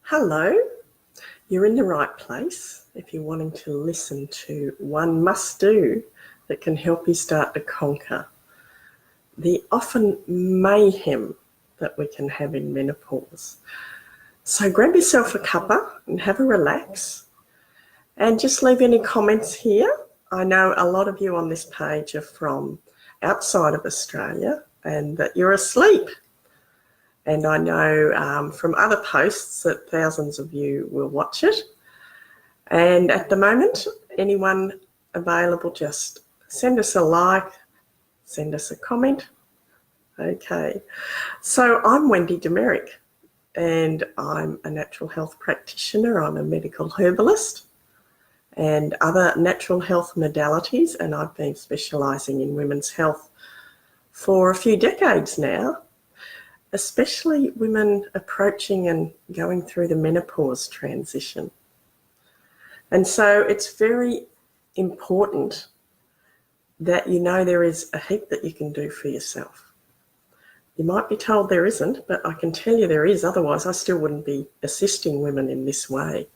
Hello, you're in the right place if you're wanting to listen to one must-do that can help you start to conquer the often mayhem that we can have in menopause. So grab yourself a cuppa and have a relax and just leave any comments here. I know a lot of you on this page are from outside of Australia and that you're asleep. And I know from other posts that thousands of you will watch it. And at the moment, anyone available, just send us a like, send us a comment. Okay. So I'm Wendy Demerick, and I'm a natural health practitioner. I'm a medical herbalist and other natural health modalities, and I've been specialising in women's health for a few decades now, especially women approaching and going through the menopause transition. And so it's very important that you know there is a heap that you can do for yourself. You might be told there isn't, but I can tell you there is, otherwise I still wouldn't be assisting women in this way.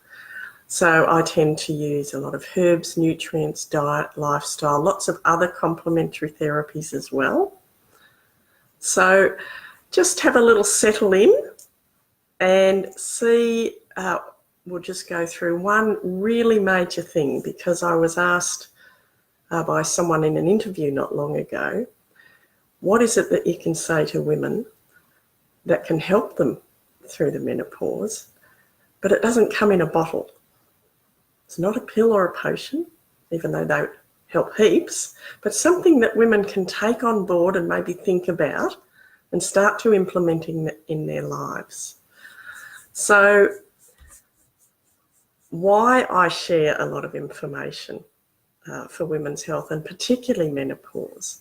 So I tend to use a lot of herbs, nutrients, diet, lifestyle, lots of other complementary therapies as well. So just have a little settle in and see, we'll just go through one really major thing, because I was asked by someone in an interview not long ago, what is it that you can say to women that can help them through the menopause, but it doesn't come in a bottle. It's not a pill or a potion, even though they help heaps, but something that women can take on board and maybe think about and start to implementing in their lives. So why I share a lot of information for women's health, and particularly menopause,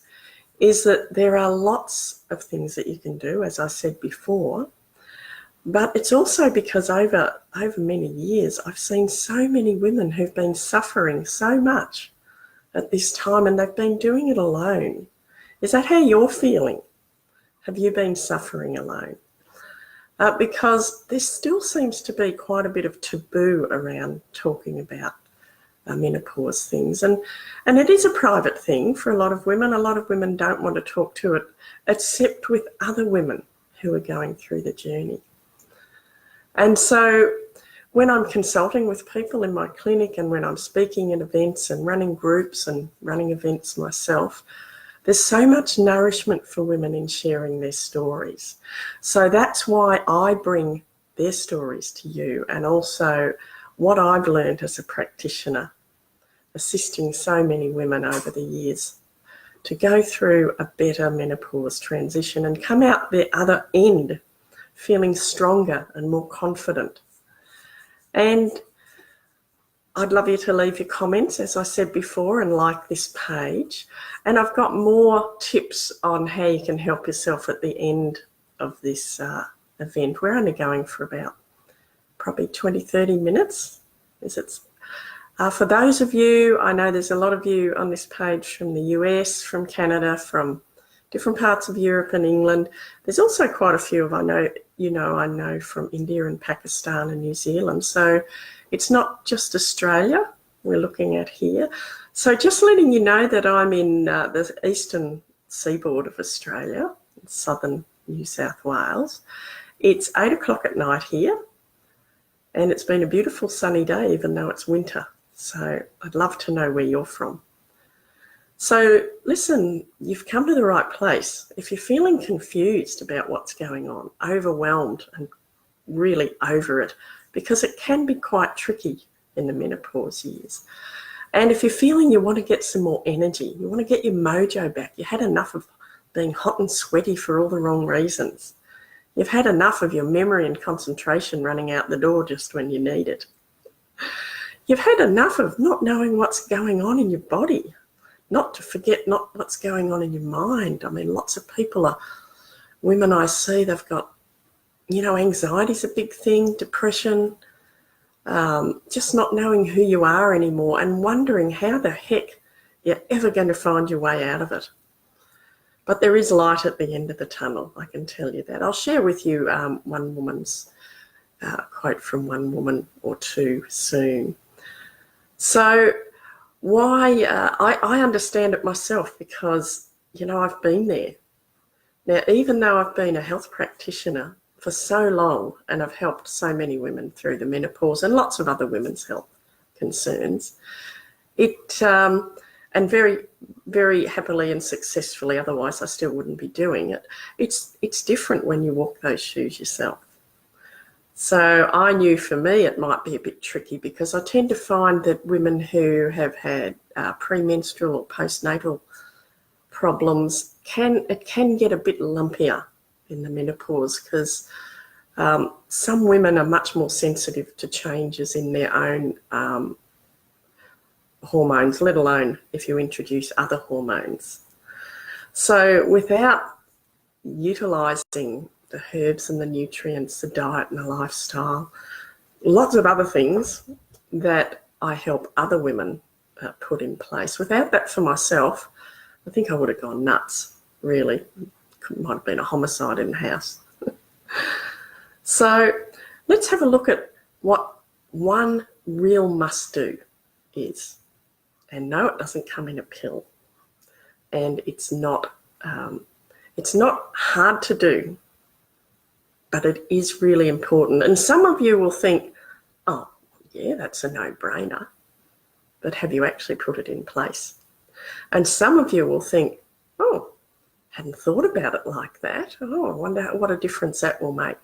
is that there are lots of things that you can do, as I said before, but it's also because over many years I've seen so many women who've been suffering so much at this time, and they've been doing it alone. Is that how you're feeling? Have you been suffering alone? Because there still seems to be quite a bit of taboo around talking about menopause things. And it is a private thing for a lot of women. A lot of women don't want to talk to it except with other women who are going through the journey. And so when I'm consulting with people in my clinic and when I'm speaking at events and running groups and running events myself, there's so much nourishment for women in sharing their stories. So that's why I bring their stories to you, and also what I've learned as a practitioner, assisting so many women over the years to go through a better menopause transition and come out the other end feeling stronger and more confident. And I'd love you to leave your comments, as I said before, and like this page. And I've got more tips on how you can help yourself at the end of this event. We're only going for about probably 20, 30 minutes. For those of you, I know there's a lot of you on this page from the US, from Canada, from different parts of Europe and England. There's also quite a few I know from India and Pakistan and New Zealand. So it's not just Australia we're looking at here. So just letting you know that I'm in the eastern seaboard of Australia, in southern New South Wales. It's 8 o'clock at night here, and it's been a beautiful sunny day, even though it's winter. So I'd love to know where you're from. So listen, you've come to the right place. If you're feeling confused about what's going on, overwhelmed and really over it, because it can be quite tricky in the menopause years. And if you're feeling you want to get some more energy, you want to get your mojo back, you had enough of being hot and sweaty for all the wrong reasons. You've had enough of your memory and concentration running out the door just when you need it. You've had enough of not knowing what's going on in your body, not to forget not what's going on in your mind. I mean, lots of people women I see, they've got, anxiety's a big thing, depression, just not knowing who you are anymore and wondering how the heck you're ever going to find your way out of it. But there is light at the end of the tunnel, I can tell you that. I'll share with you one woman's quote from one woman or two soon. So why, I understand it myself because, I've been there. Now, even though I've been a health practitioner for so long and I've helped so many women through the menopause and lots of other women's health concerns, and very, very happily and successfully, otherwise I still wouldn't be doing it. It's different when you walk those shoes yourself. So I knew for me it might be a bit tricky because I tend to find that women who have had premenstrual or postnatal problems it can get a bit lumpier in the menopause because some women are much more sensitive to changes in their own hormones, let alone if you introduce other hormones. So without utilising the herbs and the nutrients, the diet and the lifestyle, lots of other things that I help other women put in place. Without that for myself, I think I would have gone nuts, really. Might have been a homicide in the house. So let's have a look at what one real must-do is. And no, it doesn't come in a pill. And it's not hard to do, but it is really important. And some of you will think, oh, yeah, that's a no-brainer. But have you actually put it in place? And some of you will think, oh, hadn't thought about it like that. Oh, I wonder what a difference that will make.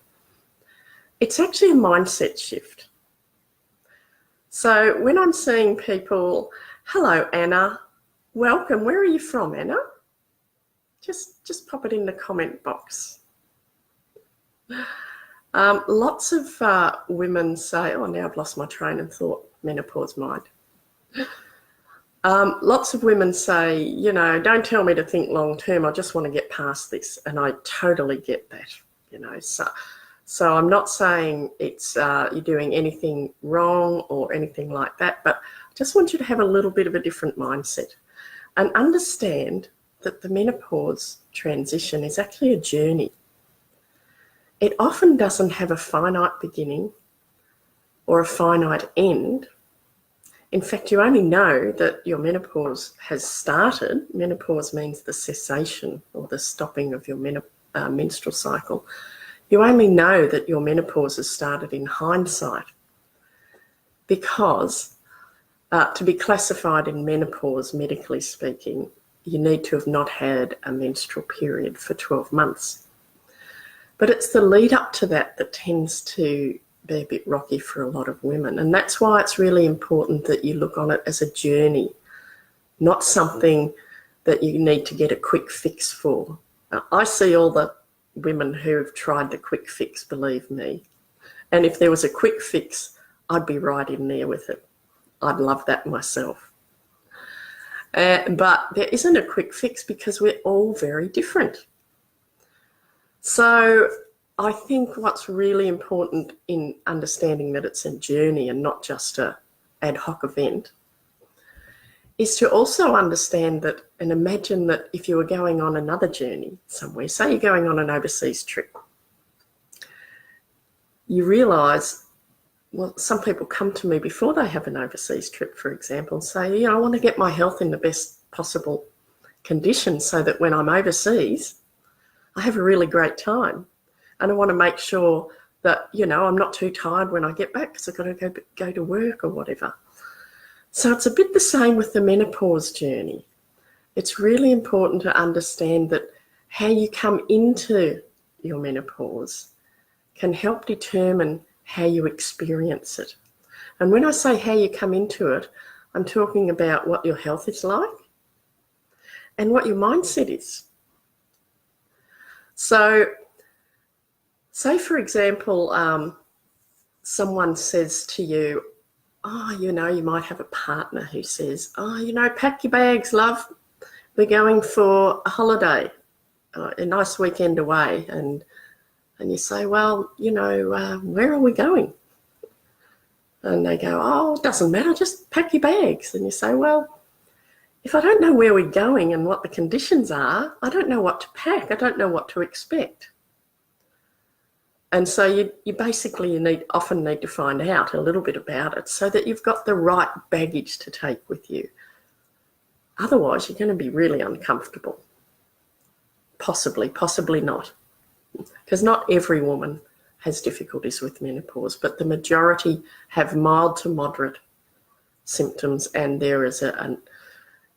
It's actually a mindset shift. So when I'm seeing people, hello, Anna, welcome. Where are you from, Anna? Just pop it in the comment box. Lots of women say, oh, now I've lost my train of thought, menopause mind. Lots of women say, don't tell me to think long term. I just want to get past this. And I totally get that, So I'm not saying it's you're doing anything wrong or anything like that, but I just want you to have a little bit of a different mindset and understand that the menopause transition is actually a journey. It often doesn't have a finite beginning or a finite end. In fact, you only know that your menopause has started. Menopause means the cessation or the stopping of your menstrual cycle. You only know that your menopause has started in hindsight because to be classified in menopause, medically speaking, you need to have not had a menstrual period for 12 months. But it's the lead up to that that tends to be a bit rocky for a lot of women. And that's why it's really important that you look on it as a journey, not something that you need to get a quick fix for. I see all the women who have tried the quick fix, believe me. And if there was a quick fix, I'd be right in there with it. I'd love that myself. But there isn't a quick fix because we're all very different. So I think what's really important in understanding that it's a journey and not just an ad hoc event is to also understand that and imagine that if you were going on another journey somewhere, say you're going on an overseas trip, you realise, well, some people come to me before they have an overseas trip, for example, and say, I want to get my health in the best possible condition so that when I'm overseas, I have a really great time. And I want to make sure that, I'm not too tired when I get back because I've got to go to work or whatever. So it's a bit the same with the menopause journey. It's really important to understand that how you come into your menopause can help determine how you experience it. And when I say how you come into it, I'm talking about what your health is like and what your mindset is. So, say, for example, someone says to you, you might have a partner who says, pack your bags, love. We're going for a holiday, a nice weekend away. And you say, well, where are we going? And they go, it doesn't matter, just pack your bags. And you say, well, if I don't know where we're going and what the conditions are, I don't know what to pack. I don't know what to expect. And so you often need to find out a little bit about it so that you've got the right baggage to take with you. Otherwise, you're going to be really uncomfortable. Possibly not. Because not every woman has difficulties with menopause, but the majority have mild to moderate symptoms, and there is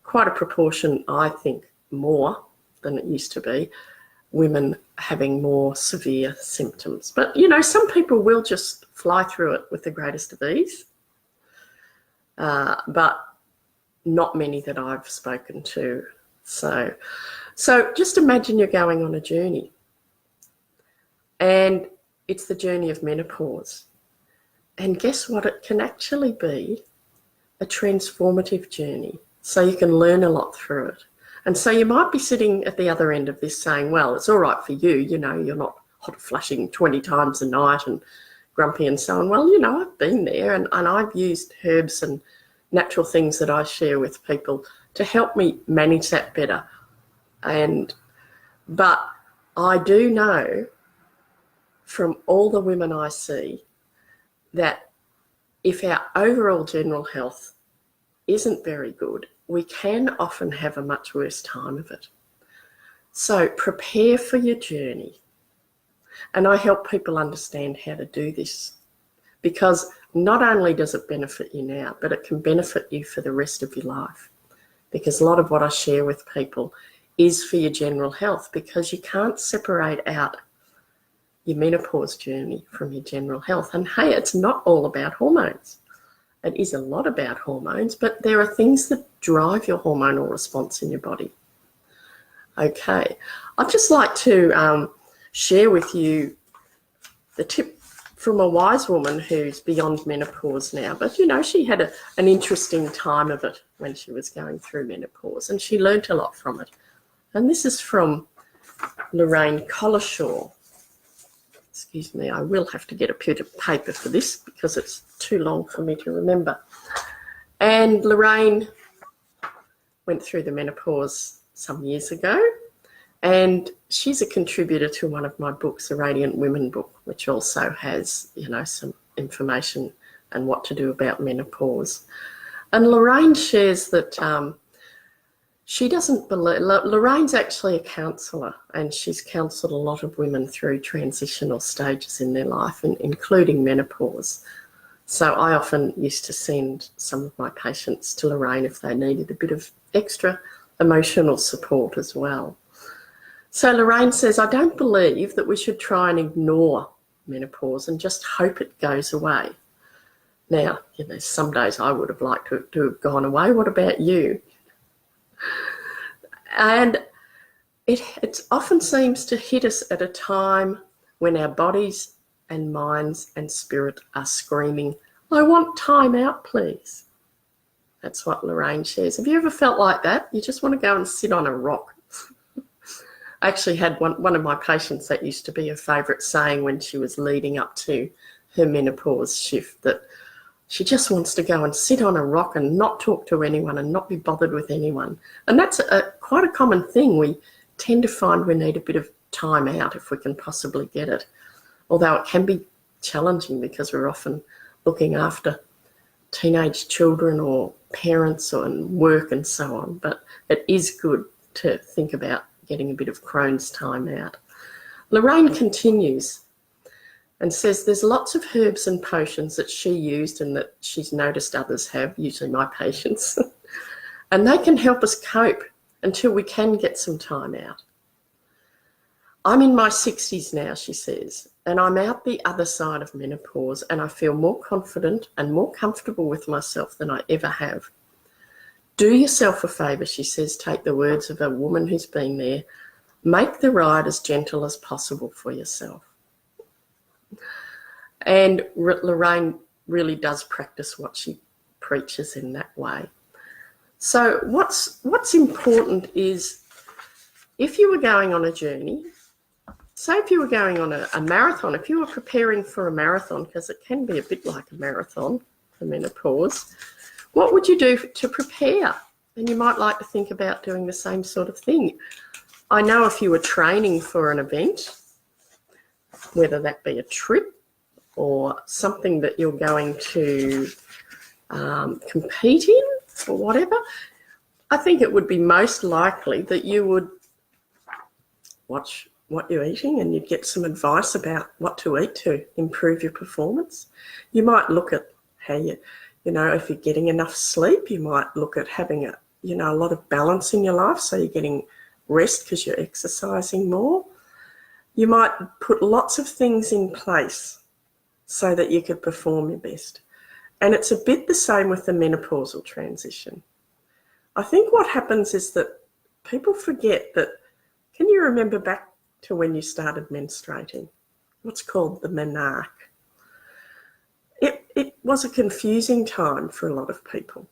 quite a proportion, I think, more than it used to be, women having more severe symptoms. But, some people will just fly through it with the greatest of ease, but not many that I've spoken to. So just imagine you're going on a journey, and it's the journey of menopause. And guess what? It can actually be a transformative journey. So you can learn a lot through it. And so you might be sitting at the other end of this saying, well, it's all right for you, you're not hot flushing 20 times a night and grumpy and so on. Well, I've been there, and I've used herbs and natural things that I share with people to help me manage that better. But I do know from all the women I see that if our overall general health isn't very good, we can often have a much worse time of it. So prepare for your journey. And I help people understand how to do this, because not only does it benefit you now, but it can benefit you for the rest of your life. Because a lot of what I share with people is for your general health, because you can't separate out your menopause journey from your general health. And hey, it's not all about hormones. It is a lot about hormones, but there are things that drive your hormonal response in your body. Okay, I'd just like to share with you the tip from a wise woman who's beyond menopause now, but she had an interesting time of it when she was going through menopause, and she learnt a lot from it. And this is from Lorraine Collishaw. Excuse me, I will have to get a bit of paper for this because it's too long for me to remember. And Lorraine went through the menopause some years ago, and she's a contributor to one of my books, the Radiant Women book, which also has, some information and what to do about menopause. And Lorraine shares that she doesn't believe, Lorraine's actually a counsellor, and she's counselled a lot of women through transitional stages in their life, including menopause. So I often used to send some of my patients to Lorraine if they needed a bit of extra emotional support as well. So Lorraine says, I don't believe that we should try and ignore menopause and just hope it goes away. Now, some days I would have liked to have gone away. What about you? And it often seems to hit us at a time when our bodies and minds and spirit are screaming, I want time out, please. That's what Lorraine shares. Have you ever felt like that? You just want to go and sit on a rock. I actually had one of my patients, that used to be her favourite saying when she was leading up to her menopause shift, that she just wants to go and sit on a rock and not talk to anyone and not be bothered with anyone. And that's quite a common thing. We tend to find we need a bit of time out if we can possibly get it, although it can be challenging because we're often looking after teenage children or parents and work and so on. But it is good to think about getting a bit of Crohn's time out. Lorraine continues and says there's lots of herbs and potions that she used and that she's noticed others have, usually my patients, and they can help us cope until we can get some time out. I'm in my 60s now, she says, and I'm out the other side of menopause, and I feel more confident and more comfortable with myself than I ever have. Do yourself a favour, she says, take the words of a woman who's been there, make the ride as gentle as possible for yourself. And Lorraine really does practice what she preaches in that way. So what's important is, if you were going on a journey, say if you were going on a marathon, if you were preparing for a marathon, because it can be a bit like a marathon for menopause, what would you do to prepare? And you might like to think about doing the same sort of thing. I know if you were training for an event, whether that be a trip or something that you're going to compete in or whatever, I think it would be most likely that you would watch what you're eating and you'd get some advice about what to eat to improve your performance. You might look at how if you're getting enough sleep, you might look at having a lot of balance in your life, so you're getting rest because you're exercising more. You might put lots of things in place so that you could perform your best. And it's a bit the same with the menopausal transition. I think what happens is that people forget that, can you remember back to when you started menstruating? What's called the menarche. It was a confusing time for a lot of people.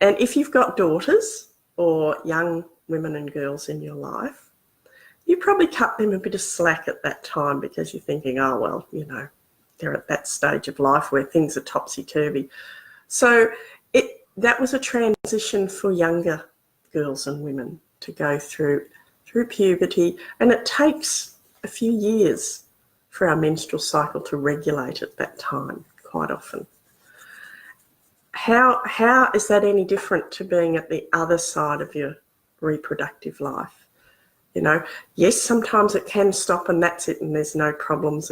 And if you've got daughters or young women and girls in your life, you probably cut them a bit of slack at that time because you're thinking, oh, well, they're at that stage of life where things are topsy-turvy. So that was a transition for younger girls and women to go through puberty, and it takes a few years for our menstrual cycle to regulate at that time, quite often. How is that any different to being at the other side of your reproductive life? Yes, sometimes it can stop and that's it and there's no problems,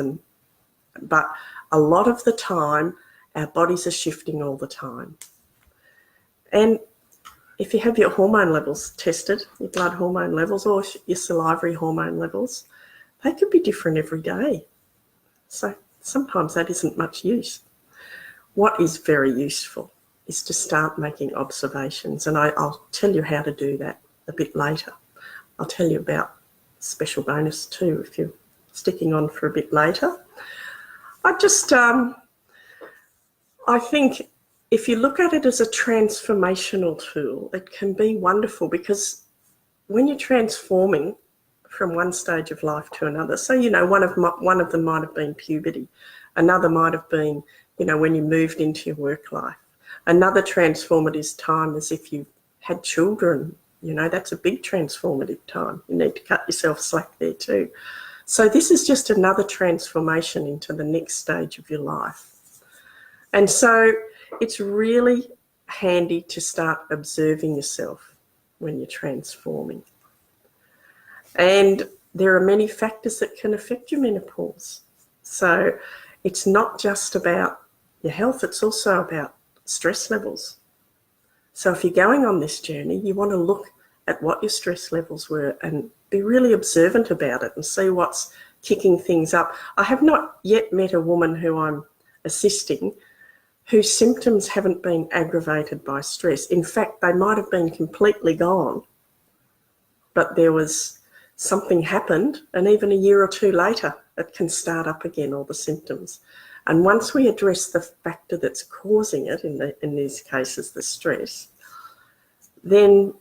but a lot of the time our bodies are shifting all the time. And if you have your hormone levels tested, your blood hormone levels or your salivary hormone levels, they could be different every day. So sometimes that isn't much use. What is very useful is to start making observations, and I'll tell you how to do that a bit later. I'll tell you about a special bonus too if you're sticking on for a bit later. I think if you look at it as a transformational tool, it can be wonderful, because when you're transforming from one stage of life to another, so, one of them might have been puberty, another might have been, when you moved into your work life. Another transformative time is if you had children, that's a big transformative time. You need to cut yourself slack there too. So this is just another transformation into the next stage of your life. And so it's really handy to start observing yourself when you're transforming. And there are many factors that can affect your menopause. So it's not just about your health, it's also about stress levels. So if you're going on this journey, you want to look at what your stress levels were and be really observant about it and see what's kicking things up. I have not yet met a woman who I'm assisting whose symptoms haven't been aggravated by stress. In fact, they might have been completely gone, but there was something happened, and even a year or two later, it can start up again, all the symptoms. And once we address the factor that's causing it, in these cases, the stress, then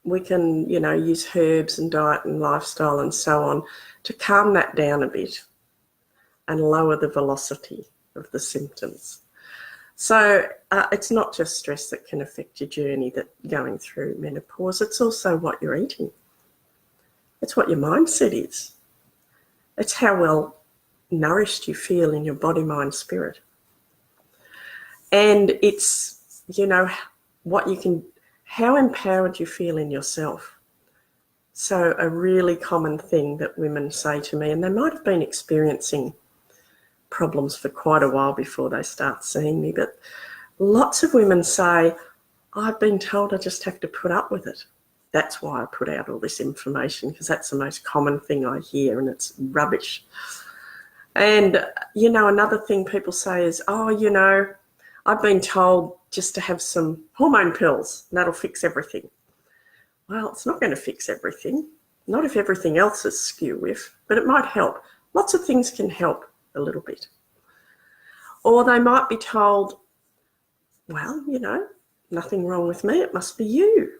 we can, use herbs and diet and lifestyle and so on to calm that down a bit and lower the velocity of the symptoms. So it's not just stress that can affect your journey going through menopause, it's also what you're eating. It's what your mindset is. It's how well nourished you feel in your body, mind, spirit. And it's, how empowered you feel in yourself. So a really common thing that women say to me, and they might have been experiencing problems for quite a while before they start seeing me, but lots of women say, I've been told I just have to put up with it. That's why I put out all this information, because that's the most common thing I hear, and it's rubbish. And, another thing people say is, I've been told just to have some hormone pills, and that'll fix everything. Well, it's not going to fix everything, not if everything else is skew with, but it might help. Lots of things can help a little bit. Or they might be told, well, nothing wrong with me, it must be you.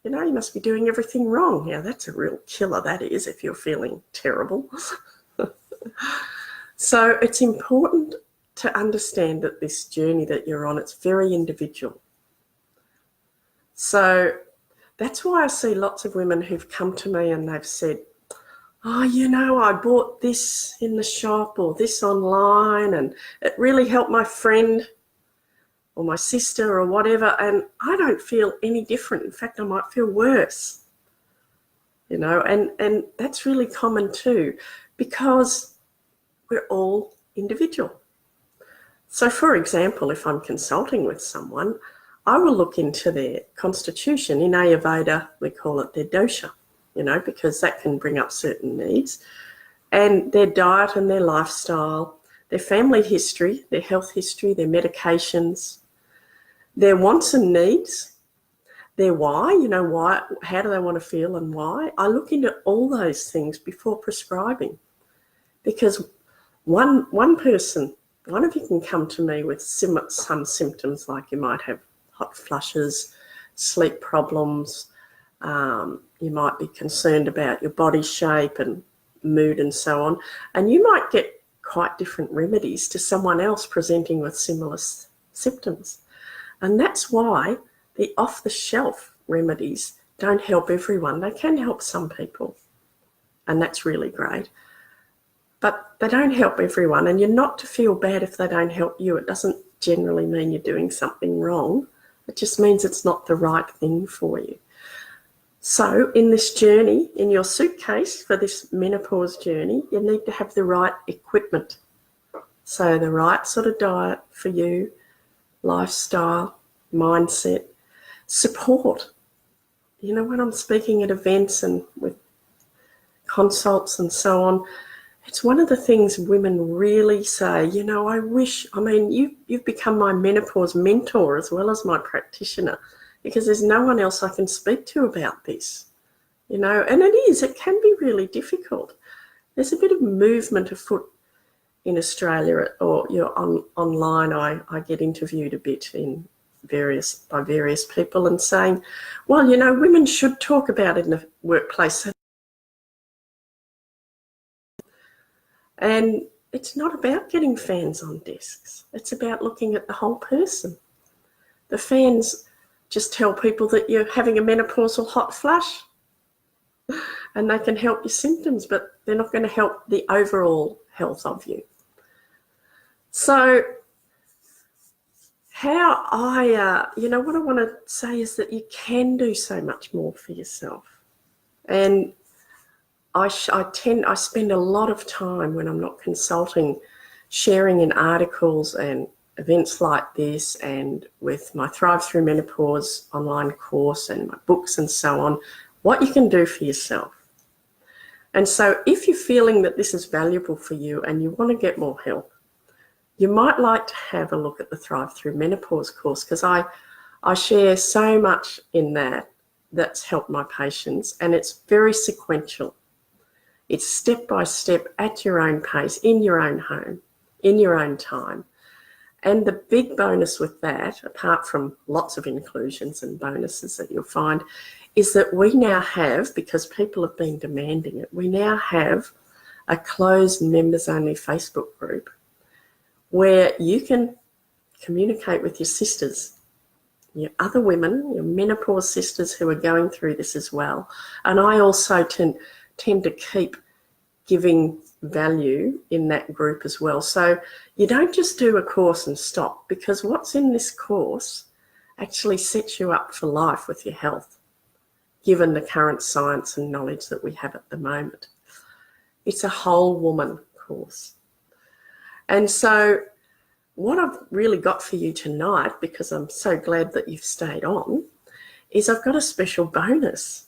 You must be doing everything wrong. Now, that's a real killer, that is, if you're feeling terrible. So it's important to understand that this journey that you're on, it's very individual. So that's why I see lots of women who've come to me and they've said, oh, I bought this in the shop or this online and it really helped my friend or my sister or whatever, and I don't feel any different. In fact, I might feel worse, and that's really common too, because we're all individual. So, for example, if I'm consulting with someone, I will look into their constitution. In Ayurveda, we call it their dosha, because that can bring up certain needs, and their diet and their lifestyle, their family history, their health history, their medications, their wants and needs, their why, why, how do they want to feel and why. I look into all those things before prescribing, because one of you can come to me with some symptoms, like you might have hot flushes, sleep problems, you might be concerned about your body shape and mood and so on, and you might get quite different remedies to someone else presenting with similar symptoms. And that's why the off-the-shelf remedies don't help everyone. They can help some people, and that's really great. But they don't help everyone, and you're not to feel bad if they don't help you. It doesn't generally mean you're doing something wrong. It just means it's not the right thing for you. So in this journey, in your suitcase for this menopause journey, you need to have the right equipment. So the right sort of diet for you, lifestyle, mindset, support. When I'm speaking at events and with consults and so on, it's one of the things women really say, you've become my menopause mentor as well as my practitioner, because there's no one else I can speak to about this, and it can be really difficult. There's a bit of movement afoot in Australia, or online. I get interviewed a bit by various people and saying, well, women should talk about it in the workplace. And it's not about getting fans on desks. It's about looking at the whole person. The fans just tell people that you're having a menopausal hot flush and they can help your symptoms, but they're not going to help the overall health of you. So what I want to say is that you can do so much more for yourself. And I spend a lot of time when I'm not consulting, sharing in articles and events like this, and with my Thrive Through Menopause online course and my books and so on, what you can do for yourself. And so if you're feeling that this is valuable for you and you want to get more help, you might like to have a look at the Thrive Through Menopause course, because I share so much in that's helped my patients, and it's very sequential. It's step by step, at your own pace, in your own home, in your own time. And the big bonus with that, apart from lots of inclusions and bonuses that you'll find, is that we now have, because people have been demanding it, we now have a closed members-only Facebook group where you can communicate with your sisters, your other women, your menopause sisters who are going through this as well. And I also tend to keep giving value in that group as well. So you don't just do a course and stop, because what's in this course actually sets you up for life with your health, given the current science and knowledge that we have at the moment. It's a whole woman course. And so what I've really got for you tonight, because I'm so glad that you've stayed on, is I've got a special bonus.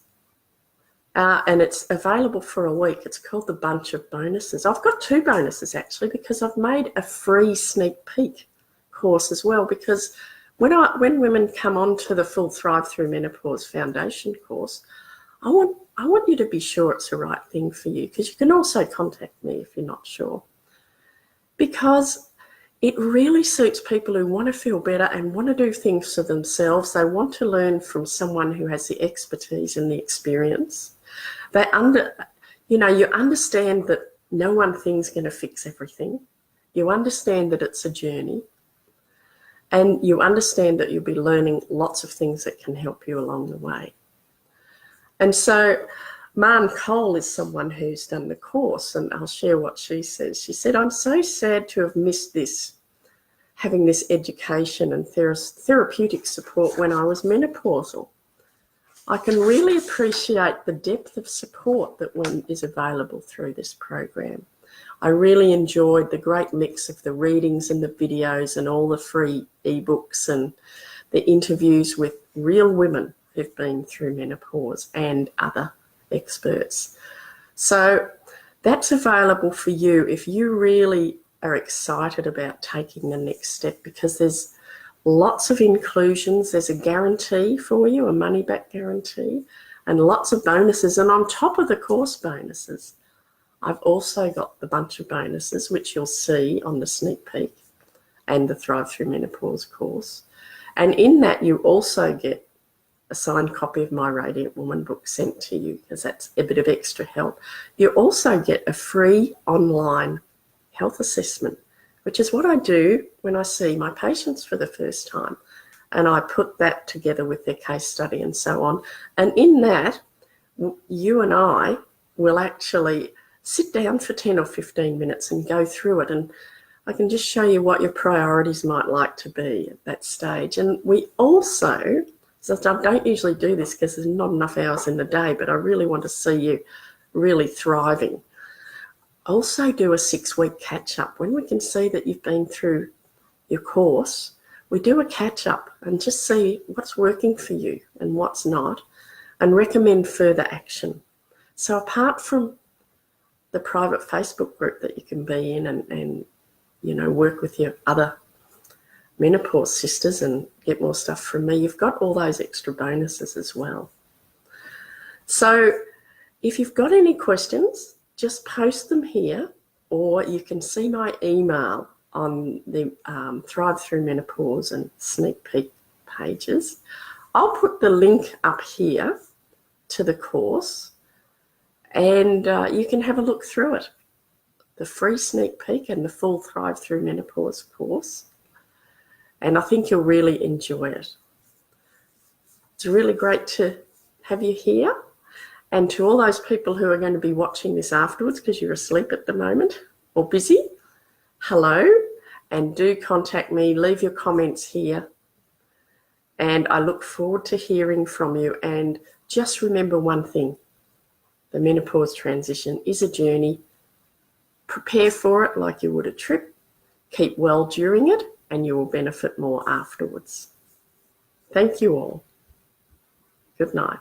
And it's available for a week. It's called the Bunch of Bonuses. I've got 2 bonuses actually, because I've made a free sneak peek course as well, because when women come on to the full Thrive Through Menopause Foundation course, I want you to be sure it's the right thing for you, because you can also contact me if you're not sure, because it really suits people who want to feel better and want to do things for themselves. They want to learn from someone who has the expertise and the experience. You understand that no one thing's going to fix everything. You understand that it's a journey, and you understand that you'll be learning lots of things that can help you along the way. And so Marn Cole is someone who's done the course, and I'll share what she says. She said, "I'm so sad to have missed this, having this education and therapeutic support when I was menopausal. I can really appreciate the depth of support that is available through this program. I really enjoyed the great mix of the readings and the videos and all the free ebooks and the interviews with real women who've been through menopause and other experts. So that's available for you if you really are excited about taking the next step, because there's lots of inclusions. There's a guarantee for you, a money-back guarantee, and lots of bonuses. And on top of the course bonuses, I've also got the bunch of bonuses, which you'll see on the sneak peek and the Thrive Through Menopause course. And in that, you also get a signed copy of my Radiant Woman book sent to you, because that's a bit of extra help. You also get a free online health assessment, which is what I do when I see my patients for the first time. And I put that together with their case study and so on. And in that, you and I will actually sit down for 10 or 15 minutes and go through it. And I can just show you what your priorities might like to be at that stage. And we also, so I don't usually do this because there's not enough hours in the day, but I really want to see you really thriving. Also do a 6-week catch-up. When we can see that you've been through your course, we do a catch-up and just see what's working for you and what's not, and recommend further action. So apart from the private Facebook group that you can be in and you know, work with your other menopause sisters and get more stuff from me, you've got all those extra bonuses as well. So if you've got any questions, just post them here, or you can see my email on the Thrive Through Menopause and sneak peek pages. I'll put the link up here to the course, and you can have a look through it. The free sneak peek and the full Thrive Through Menopause course. And I think you'll really enjoy it. It's really great to have you here. And to all those people who are going to be watching this afterwards because you're asleep at the moment or busy, hello, and do contact me, leave your comments here. And I look forward to hearing from you. And just remember one thing, the menopause transition is a journey. Prepare for it like you would a trip. Keep well during it, and you will benefit more afterwards. Thank you all. Good night.